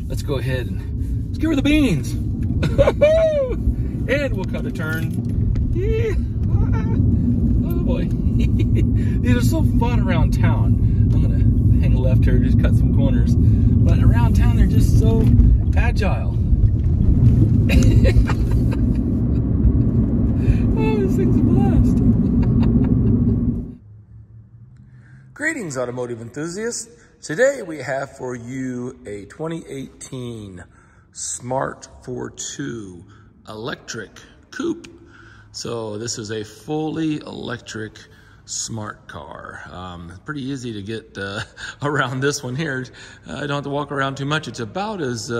let's go ahead and let's give her the beans. And we'll cut a turn. Yeah. Oh boy. These are so fun around town. I'm gonna hang a left here, just cut some corners. But around town, they're just so agile. Oh, this thing's a blast. Greetings, automotive enthusiasts. Today we have for you a 2018 Smart Fortwo electric coupe. So this is a fully electric smart car. Pretty easy to get around this one here. I don't have to walk around too much. It's about as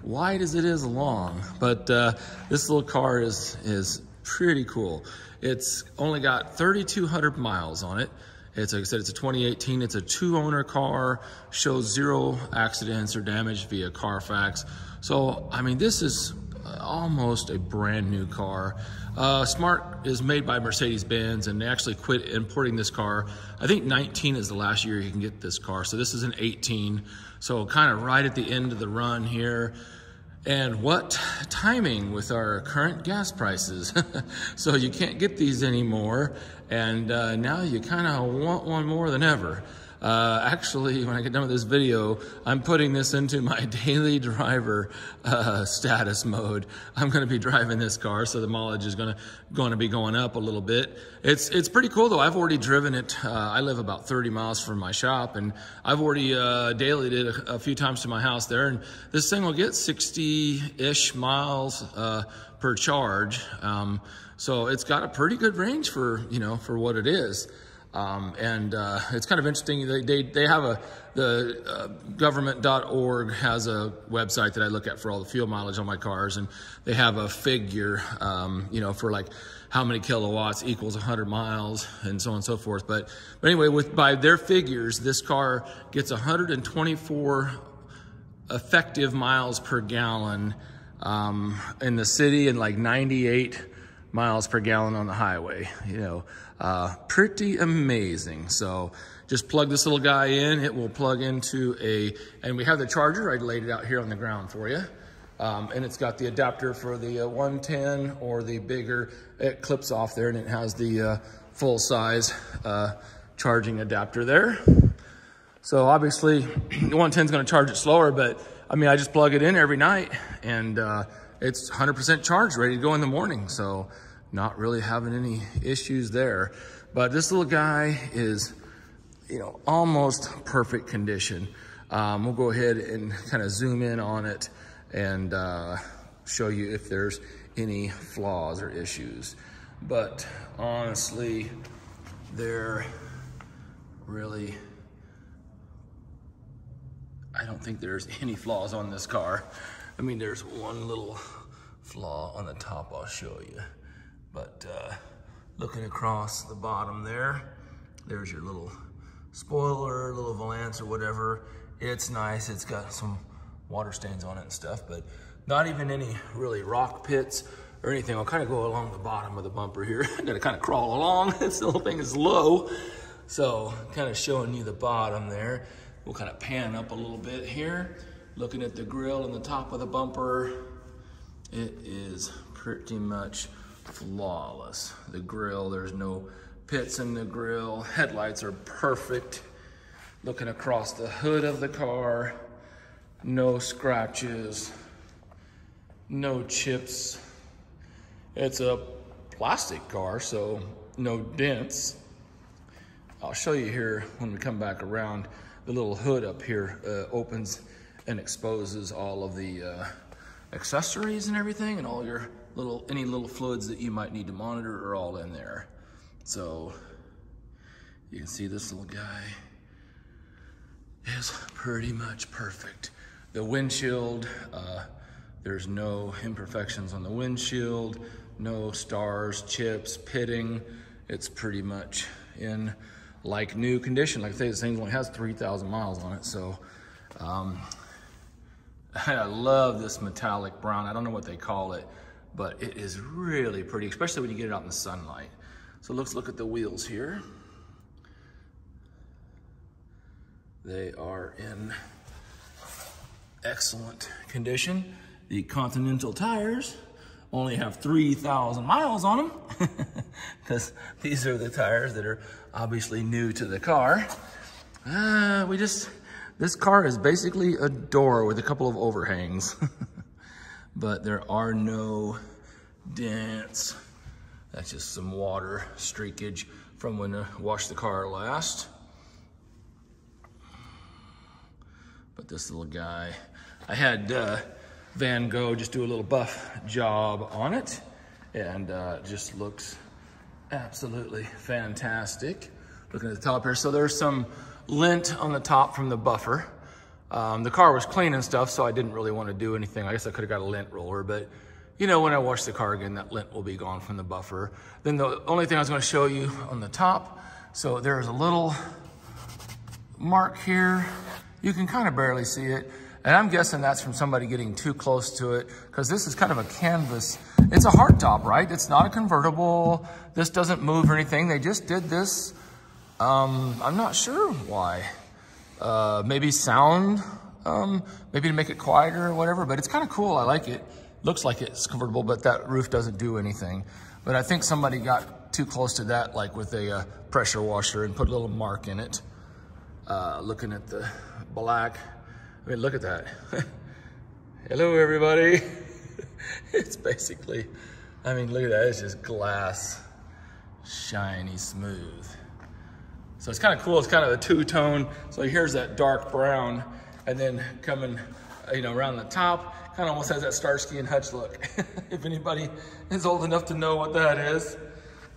wide as it is long, but this little car is pretty cool. It's only got 3,200 miles on it. It's, like I said, it's a 2018. It's a two-owner car, shows 0 accidents or damage via Carfax. So, I mean, this is almost a brand new car. Smart is made by Mercedes-Benz, and they actually quit importing this car. I think 19 is the last year you can get this car. So this is an 18. So kind of right at the end of the run here. And what timing with our current gas prices. So you can't get these anymore. And now you kind of want one more than ever. Actually, when I get done with this video, I'm putting this into my daily driver status mode. I'm going to be driving this car, so the mileage is going to be going up a little bit. It's pretty cool though. I've already driven it. I live about 30 miles from my shop, and I've already dailied it a few times to my house there. And this thing will get 60-ish miles per charge. So it's got a pretty good range for what it is. It's kind of interesting. They have the government.org has a website that I look at for all the fuel mileage on my cars, and they have a figure, for like how many kilowatts equals 100 miles and so on and so forth. But anyway, by their figures, this car gets 124 effective miles per gallon in the city, and like 98 miles per gallon on the highway. Pretty amazing. So just plug this little guy in. It will plug into and we have the charger. I laid it out here on the ground for you. And it's got the adapter for the 110 or the bigger. It clips off there, and it has the full size charging adapter there. So obviously the 110 is going to charge it slower, but I mean, I just plug it in every night, and it's 100% charged, ready to go in the morning. So not really having any issues there. But this little guy is, almost perfect condition. We'll go ahead and kind of zoom in on it and show you if there's any flaws or issues. But honestly, I don't think there's any flaws on this car. I mean, there's one little flaw on the top I'll show you. But looking across the bottom there's your little spoiler, little valance or whatever. It's nice. It's got some water stains on it and stuff, but not even any really rock pits or anything. I'll kind of go along the bottom of the bumper here. I gotta kind of crawl along. This little thing is low. So kind of showing you the bottom there. We'll kind of pan up a little bit here. Looking at the grill and the top of the bumper, it is pretty much flawless. The grill, there's no pits in the grill. Headlights are perfect. Looking across the hood of the car, no scratches, no chips. It's a plastic car, so no dents. I'll show you here when we come back around. The little hood up here opens and exposes all of the accessories and everything, and all your any little fluids that you might need to monitor are all in there. So you can see this little guy is pretty much perfect. The windshield, there's no imperfections on the windshield, no stars, chips, pitting. It's pretty much in like new condition. Like I say, this thing only has 3,000 miles on it. So I love this metallic brown. I don't know what they call it, but it is really pretty, especially when you get it out in the sunlight. So let's look at the wheels here. They are in excellent condition. The Continental tires only have 3,000 miles on them because these are the tires that are obviously new to the car. This car is basically a door with a couple of overhangs, but there are no dents. That's just some water streakage from when I washed the car last. But this little guy, I had Van Gogh just do a little buff job on it, and just looks absolutely fantastic. Looking at the top here, so there's some lint on the top from the buffer. The car was clean and stuff, so I didn't really want to do anything. I guess I could have got a lint roller, but you know, when I wash the car again, that lint will be gone from the buffer. Then the only thing I was going to show you on the top, so there's a little mark here. You can kind of barely see it, and I'm guessing that's from somebody getting too close to it, because this is kind of a canvas. It's a hardtop, right? It's not a convertible. This doesn't move or anything. They just did this. I'm not sure why. Maybe sound, maybe to make it quieter or whatever, but it's kind of cool. I like it. Looks like it's convertible, but that roof doesn't do anything. But I think somebody got too close to that, like with a pressure washer, and put a little mark in it. Looking at the black, I mean, look at that. Hello, everybody. It's basically, I mean, look at that. It's just glass, shiny, smooth. So it's kind of cool. It's kind of a two-tone. So here's that dark brown, and then coming, you know, around the top, kind of almost has that Starsky and Hutch look. If anybody is old enough to know what that is.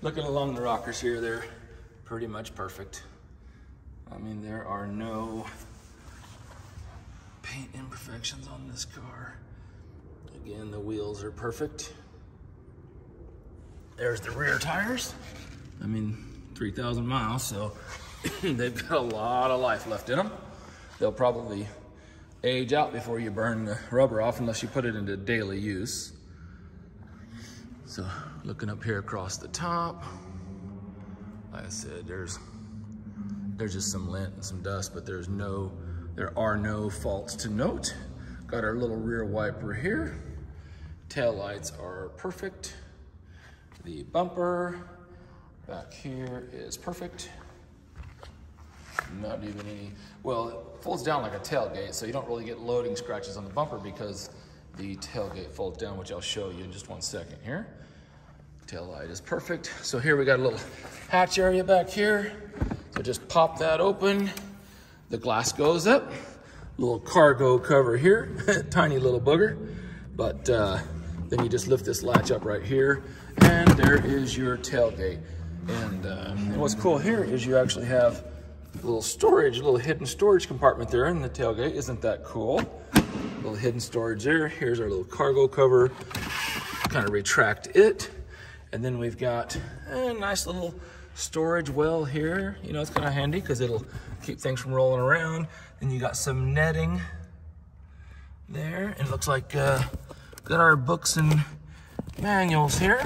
Looking along the rockers here, they're pretty much perfect. I mean, there are no paint imperfections on this car. Again, the wheels are perfect. There's the rear tires. I mean, 3,000 miles, so they've got a lot of life left in them. They'll probably age out before you burn the rubber off, unless you put it into daily use. So looking up here across the top, like I said, there's just some lint and some dust, but there are no faults to note. Got our little rear wiper here. Tail lights are perfect. The bumper back here is perfect. Not even any, well, it folds down like a tailgate, so you don't really get loading scratches on the bumper because the tailgate folds down, which I'll show you in just one second here. Tail light is perfect. So here we got a little hatch area back here. So just pop that open. The glass goes up. Little cargo cover here, tiny little booger. But then you just lift this latch up right here, and there is your tailgate. And what's cool here is you actually have a little storage, a little hidden storage compartment there in the tailgate. Isn't that cool? A little hidden storage there. Here's our little cargo cover. Kind of retract it. And then we've got a nice little storage well here. You know, it's kind of handy because it'll keep things from rolling around. Then you got some netting there. And it looks like got our books and manuals here.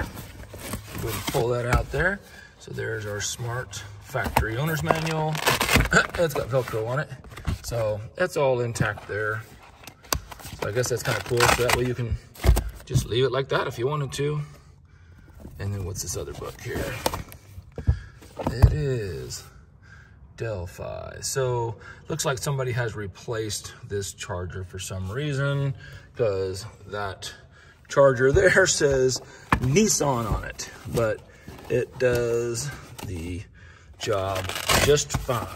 Go ahead and pull that out there. So there's our Smart Factory Owner's Manual. It's got Velcro on it. So that's all intact there. So I guess that's kind of cool. So that way you can just leave it like that if you wanted to. And then what's this other book here? It is Delphi. So looks like somebody has replaced this charger for some reason, because that charger there says Nissan on it, but it does the job just fine.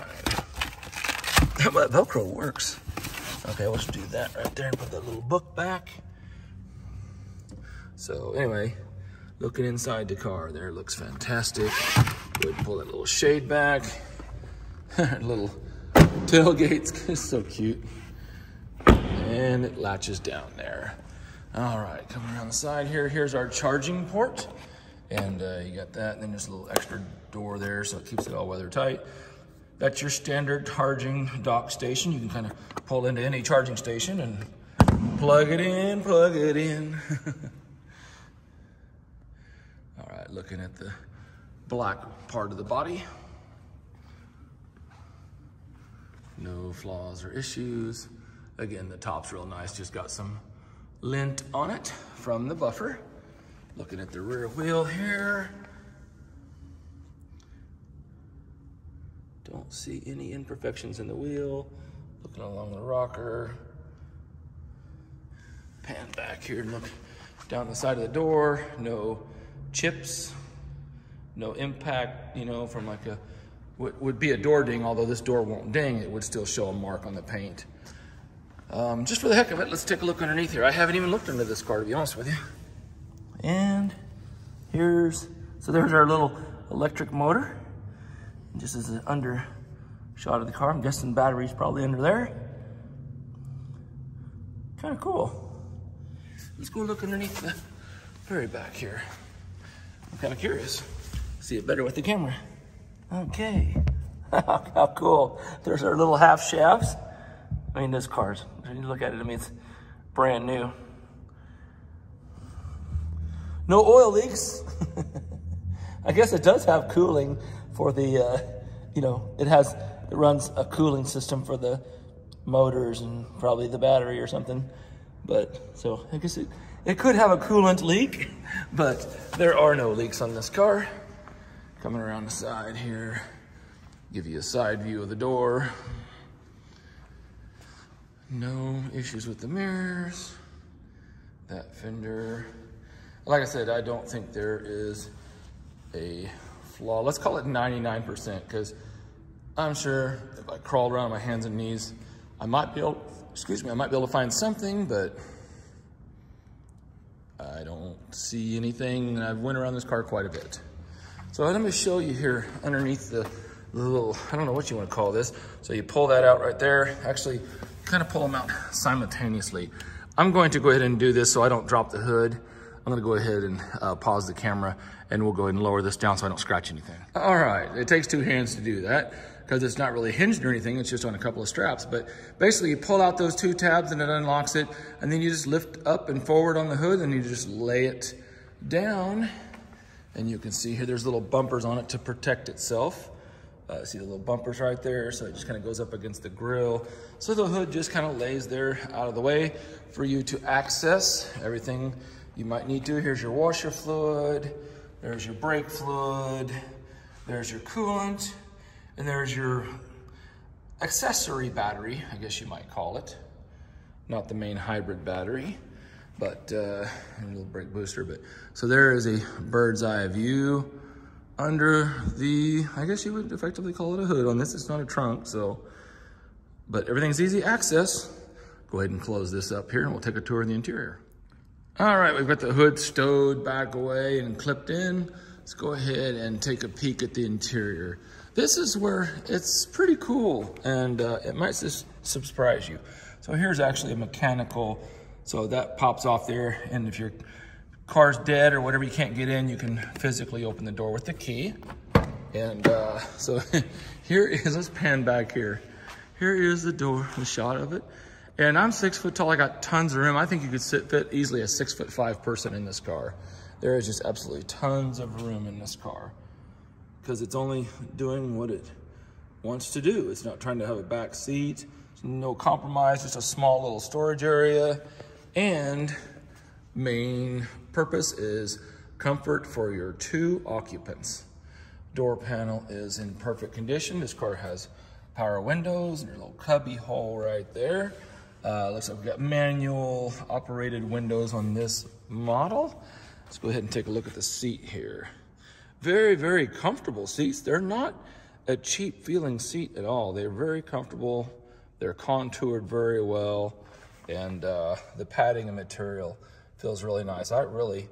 But Velcro works. Okay, let's do that right there and put that little book back. So anyway, looking inside the car there, looks fantastic. Go ahead and pull that little shade back. Little tailgates, it's so cute. And it latches down there. All right, coming around the side here, here's our charging port. And you got that, and then there's a little extra door there, so it keeps it all weather tight. That's your standard charging dock station. You can kind of pull into any charging station and plug it in, plug it in. All right, looking at the black part of the body. No flaws or issues. Again, the top's real nice, just got some lint on it from the buffer. Looking at the rear wheel here. Don't see any imperfections in the wheel. Looking along the rocker. Pan back here and look down the side of the door. No chips, no impact, you know, from like a, what would be a door ding, although this door won't ding, it would still show a mark on the paint. Just for the heck of it, let's take a look underneath here. I haven't even looked into this car, to be honest with you. And there's our little electric motor. Just as an under shot of the car. I'm guessing the battery's probably under there. Kind of cool. Let's go look underneath the very back here. I'm kind of curious. See it better with the camera. Okay. How cool. There's our little half shafts. I mean, this car's, when you look at it, I mean, it's brand new. No oil leaks. I guess it does have cooling for the, you know, it runs a cooling system for the motors and probably the battery or something. But, so I guess it could have a coolant leak, but there are no leaks on this car. Coming around the side here, give you a side view of the door. No issues with the mirrors. That fender. Like I said, I don't think there is a flaw. Let's call it 99%, because I'm sure if I crawled around on my hands and knees, I might be able, I might be able to find something, but I don't see anything. And I've went around this car quite a bit. So let me show you here underneath the little, I don't know what you want to call this. So you pull that out right there. Actually, kind of pull them out simultaneously. I'm going to go ahead and do this so I don't drop the hood. I'm gonna go ahead and pause the camera, and we'll go ahead and lower this down so I don't scratch anything. All right, it takes two hands to do that because it's not really hinged or anything, it's just on a couple of straps. But basically you pull out those two tabs and it unlocks it, and then you just lift up and forward on the hood and you just lay it down. And you can see here, there's little bumpers on it to protect itself. See the little bumpers right there, so it just kind of goes up against the grill. So the hood just kind of lays there out of the way for you to access everything you might need to. Here's your washer fluid, there's your brake fluid, there's your coolant, and there's your accessory battery, I guess you might call it. Not the main hybrid battery, but a little brake booster. But so there is a bird's eye view under the, I guess you would effectively call it a hood on this. It's not a trunk, so, but everything's easy access. Go ahead and close this up here and we'll take a tour of the interior. All right, we've got the hood stowed back away and clipped in. Let's go ahead and take a peek at the interior. This is where it's pretty cool, and it might just surprise you. So here's actually a mechanical, so that pops off there, and if your car's dead or whatever, you can't get in, you can physically open the door with the key. And so here is, let's pan back here. Here is the door, the shot of it. And I'm 6 foot tall, I got tons of room. I think you could fit easily a 6'5" person in this car. There is just absolutely tons of room in this car because it's only doing what it wants to do. It's not trying to have a back seat, no compromise, just a small little storage area. And main purpose is comfort for your 2 occupants. Door panel is in perfect condition. This car has power windows and your little cubby hole right there. Looks like we've got manual operated windows on this model. Let's go ahead and take a look at the seat here. Very, very comfortable seats. They're not a cheap feeling seat at all. They're very comfortable. They're contoured very well. And the padding and material feels really nice. I really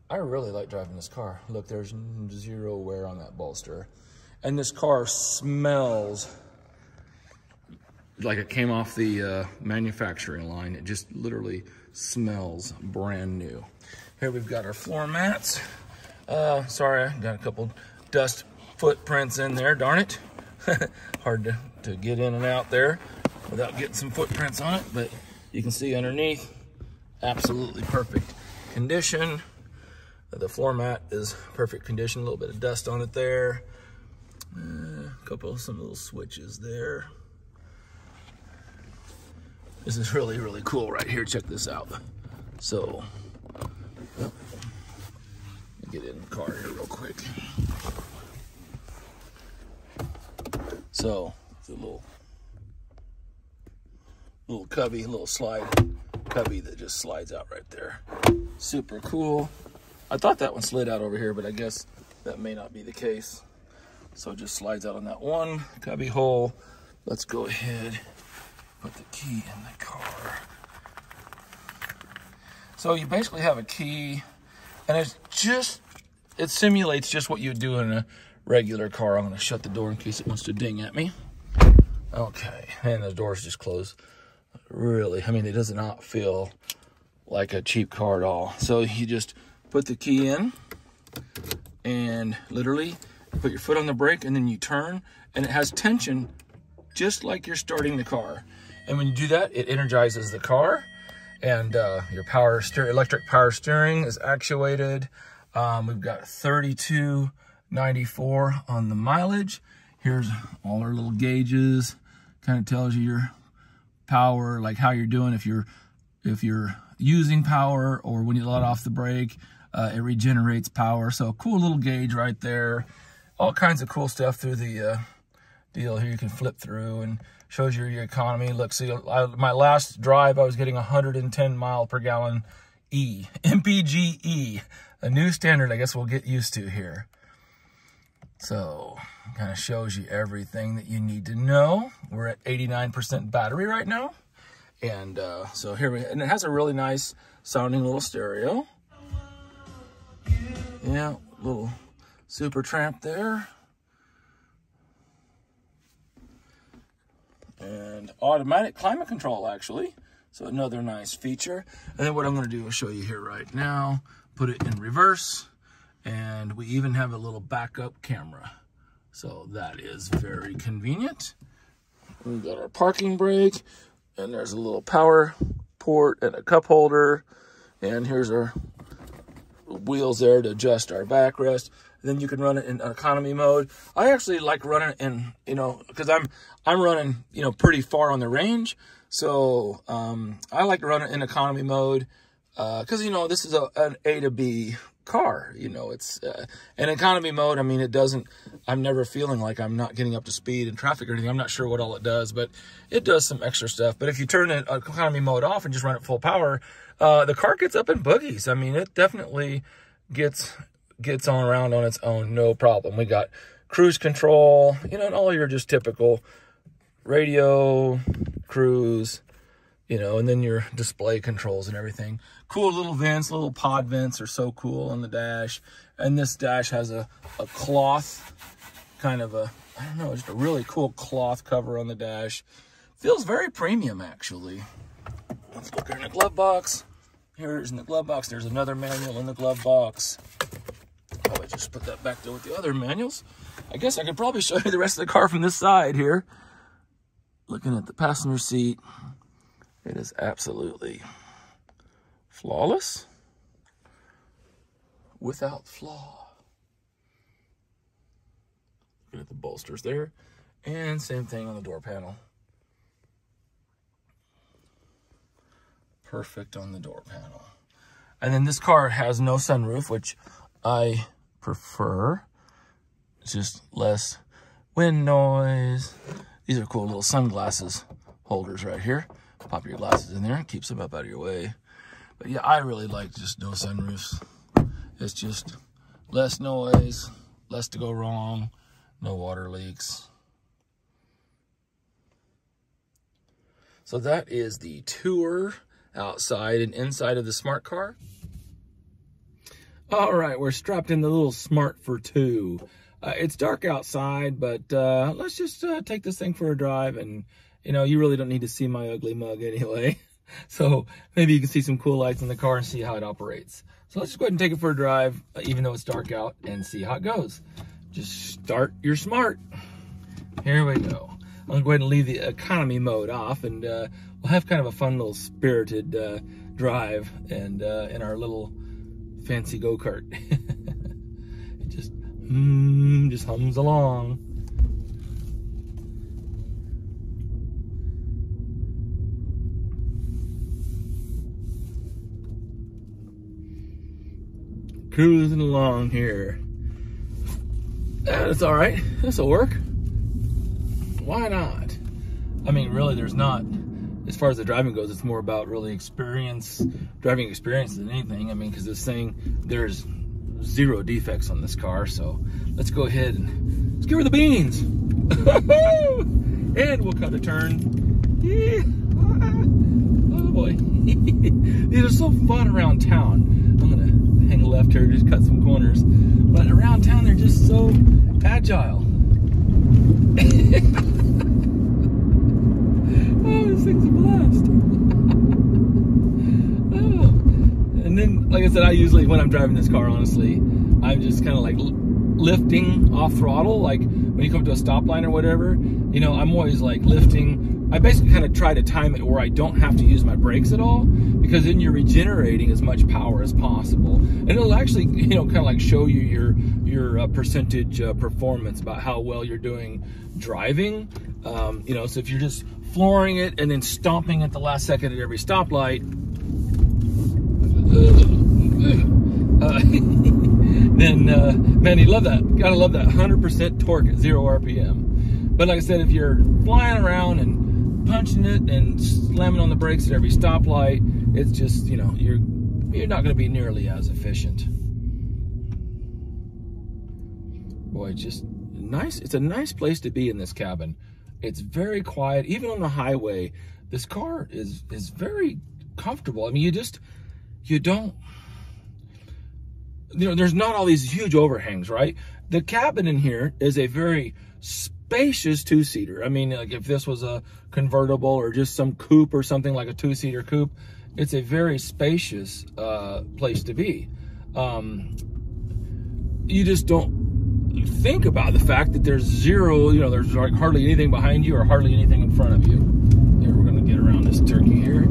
like driving this car. Look, there's zero wear on that bolster. And this car smells like it came off the manufacturing line. It just literally smells brand new. Here we've got our floor mats. Sorry, I got a couple dust footprints in there, darn it. Hard to get in and out there without getting some footprints on it, but you can see underneath, absolutely perfect condition. The floor mat is perfect condition, a little bit of dust on it there. Some little switches there. This is really, really cool right here. Check this out. So, let me get in the car here real quick. So, it's a little cubby, little slide cubby that just slides out right there. Super cool. I thought that one slid out over here, but I guess that may not be the case. So it just slides out on that one cubby hole. Let's go ahead, put the key in the car. So you basically have a key, and it simulates just what you would do in a regular car. I'm gonna shut the door in case it wants to ding at me. Okay, and the door's just closed. Really, I mean, it does not feel like a cheap car at all. So you just put the key in, and literally put your foot on the brake, and then you turn, and it has tension just like you're starting the car. And when you do that, it energizes the car, and your electric power steering is actuated. We've got 3294 on the mileage. Here's all our little gauges. Kind of tells you your power, like how you're doing, if you're using power, or when you let off the brake, it regenerates power. So a cool little gauge right there. All kinds of cool stuff through the deal here. You can flip through and shows you your economy. Look, see, my last drive, I was getting 110 mile per gallon MPGe, a new standard I guess we'll get used to here. So kind of shows you everything that you need to know. We're at 89% battery right now. And so here and it has a really nice sounding little stereo. Yeah, little Super Tramp there. And automatic climate control, actually. So another nice feature. And then what I'm gonna do is show you here right now, put it in reverse, and we even have a little backup camera. So that is very convenient. We've got our parking brake, and there's a little power port and a cup holder. And here's our wheels there to adjust our backrest. And then you can run it in economy mode. I actually like running it in, because I'm running, pretty far on the range. So I like to run it in economy mode because, this is an A to B car. It's in economy mode. I mean, I'm never feeling like I'm not getting up to speed in traffic or anything. I'm not sure what all it does, but it does some extra stuff. But if you turn it economy mode off and just run it full power, the car gets up in boogies. I mean, it definitely gets on around on its own, no problem. We got cruise control, and all your just typical radio, cruise, and then your display controls and everything. Cool little vents, little pod vents are so cool on the dash. And this dash has a cloth, kind of just a really cool cloth cover on the dash. Feels very premium, actually. Let's look in the glove box. Here's in the glove box, there's another manual in the glove box. Probably just put that back there with the other manuals. I guess I could probably show you the rest of the car from this side here. Looking at the passenger seat, it is absolutely flawless, without flaw. Looking at the bolsters there, and same thing on the door panel. Perfect on the door panel. And then this car has no sunroof, which I prefer. It's just less wind noise. These are cool little sunglasses holders right here. Pop your glasses in there, keeps them up out of your way. But yeah, I really like just no sunroofs. It's just less noise, less to go wrong, no water leaks. So that is the tour outside and inside of the smart car. All right, we're strapped in the little Smart Fortwo. It's dark outside, but let's just take this thing for a drive. And, you really don't need to see my ugly mug anyway. So maybe you can see some cool lights in the car and see how it operates. So let's just go ahead and take it for a drive, even though it's dark out, and see how it goes. Just start your Smart. Here we go. I'm gonna go ahead and leave the economy mode off, and we'll have kind of a fun little spirited drive and in our little fancy go-kart. It just hums along. cruising along here. That's all right. This'll work. Why not? I mean, really, there's not, as far as the driving goes, it's more about really driving experience than anything. I mean, because this thing, there's 0 defects on this car. So let's go ahead and let's give her the beans. And we'll cut a turn. Yeah. Oh boy. These are so fun around town. I'm gonna hang a left here, just cut some corners. But around town, they're just so agile. Oh, this thing's a blast. Oh. And then, like I said, I usually, when I'm driving this car, honestly, I'm just kind of like lifting off throttle. Like when you come to a stop line or whatever, you know, I'm always like lifting. I basically kind of try to time it where I don't have to use my brakes at all, because then you're regenerating as much power as possible. And it'll actually, you know, kind of like show you your percentage performance about how well you're doing driving. You know, so if you're just flooring it and then stomping at the last second at every stoplight, then man, you love that. Gotta love that 100% torque at 0 RPM. But like I said, if you're flying around and punching it and slamming on the brakes at every stoplight, it's just, you know, you're not going to be nearly as efficient. Boy, just nice. It's a nice place to be in this cabin. It's very quiet. Even on the highway, this car is very comfortable. I mean, you don't, you know, there's not all these huge overhangs, right? The cabin in here is a very spacious 2-seater. I mean, like if this was a convertible or just some coupe or something like a 2-seater coupe, it's a very spacious place to be. You just don't think about the fact that there's 0, you know, there's like hardly anything behind you or hardly anything in front of you. Here, we're gonna get around this turkey here.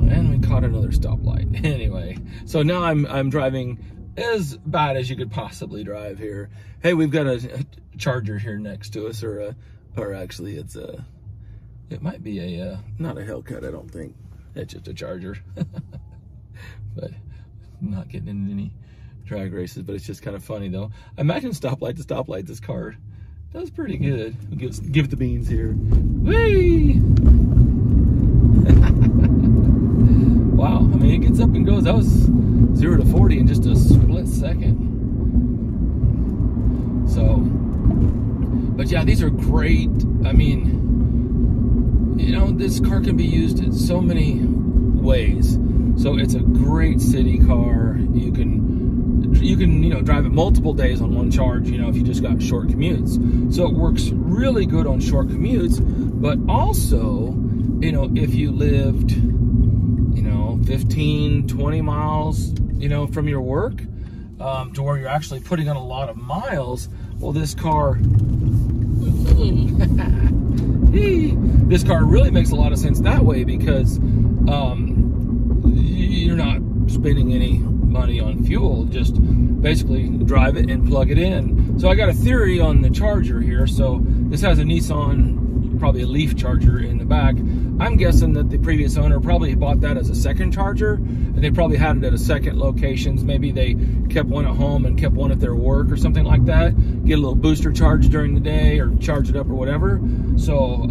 And we caught another stoplight. Anyway, so now I'm driving as bad as you could possibly drive here. Hey, we've got a Charger here next to us, or actually it might be a, not a Hellcat, I don't think. It's just a Charger. But not getting into any drag races, but it's just kind of funny though. I imagine stoplight to stoplight, this car does pretty good. We'll give it the beans here. Whee! Wow, I mean, it gets up and goes. That was 0 to 40 in just a split second. So, but yeah, these are great. I mean, you know, this car can be used in so many ways. So it's a great city car. You can, you know, drive it multiple days on one charge, you know, if you just got short commutes. So it works really good on short commutes, but also, you know, if you lived, you know, 15, 20 miles, you know, from your work, to where you're actually putting on a lot of miles, well, this car, this car really makes a lot of sense that way, because you're not spending any money on fuel. Just basically drive it and plug it in. So I got a theory on the Charger here. So this has a Nissan, probably a Leaf charger in the back. I'm guessing that the previous owner probably bought that as a second charger, and they probably had it at a second locations. Maybe they kept one at home and kept one at their work or something like that. Get a little booster charge during the day or charge it up or whatever. So,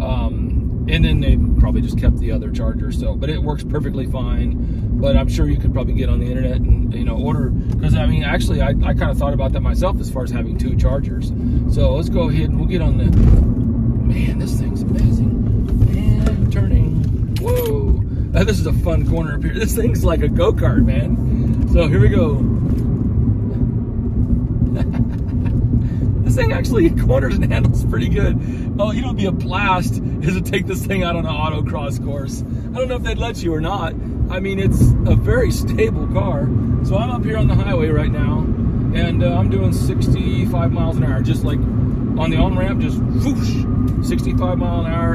and then they probably just kept the other charger. So, but it works perfectly fine. But I'm sure you could probably get on the internet and, you know, order, because I mean, actually, I kind of thought about that myself as far as having 2 chargers. So let's go ahead and we'll get on the, man, this thing's amazing. And turning, whoa. This is a fun corner up here. This thing's like a go-kart, man. So here we go. This thing actually corners and handles pretty good. Oh, you know, it'd be a blast is to take this thing out on an autocross course. I don't know if they'd let you or not. I mean, it's a very stable car. So I'm up here on the highway right now, and I'm doing 65 miles an hour, just like on the on-ramp, just whoosh, 65 mile an hour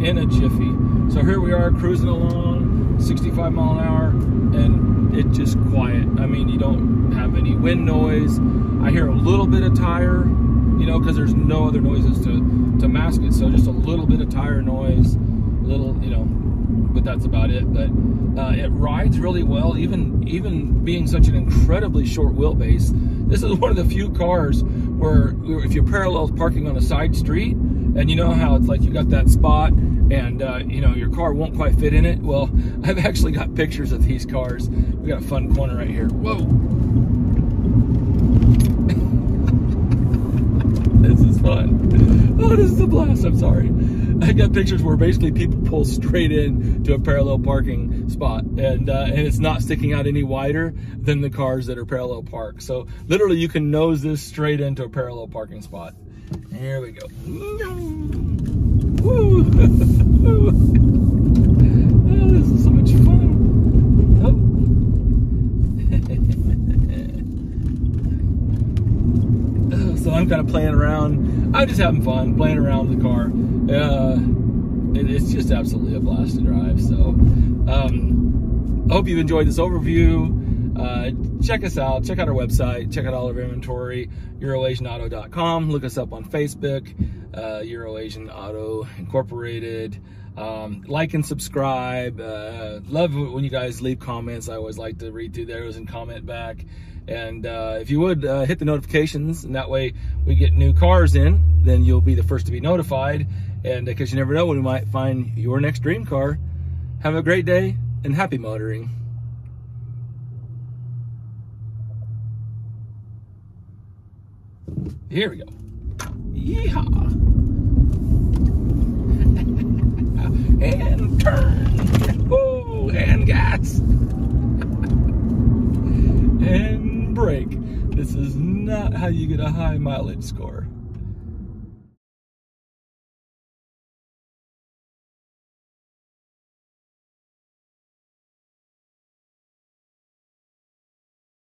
in a jiffy. So here we are cruising along, 65 mile an hour, and it's just quiet. I mean, you don't have any wind noise. I hear a little bit of tire, you know, because there's no other noises to mask it. So just a little bit of tire noise, little, you know, but that's about it. But it rides really well, even being such an incredibly short wheelbase. This is one of the few cars where if you're parallel parking on a side street, and you know how it's like you got that spot and you know, your car won't quite fit in it. Well, I've actually got pictures of these cars. We got a fun corner right here. Whoa. This is fun. Oh, this is a blast. I'm sorry. I got pictures where basically people pull straight in to a parallel parking spot, and it's not sticking out any wider than the cars that are parallel parked. So literally you can nose this straight into a parallel parking spot. Here we go. Woo. Oh, this is so much fun. Oh. So I'm kind of playing around. I'm just having fun playing around with the car. It's just absolutely a blast to drive. So I hope you've enjoyed this overview. Check us out. Check out our website. Check out all of our inventory, EuroAsianAuto.com. Look us up on Facebook, Eurasian Auto Incorporated. Like and subscribe. Love when you guys leave comments. I always like to read through those and comment back. And if you would hit the notifications, and that way we get new cars in, then you'll be the first to be notified. And because you never know when we might find your next dream car. Have a great day and happy motoring. Here we go. Yeehaw. And turn. Oh, and gas. And brake. This is not how you get a high mileage score.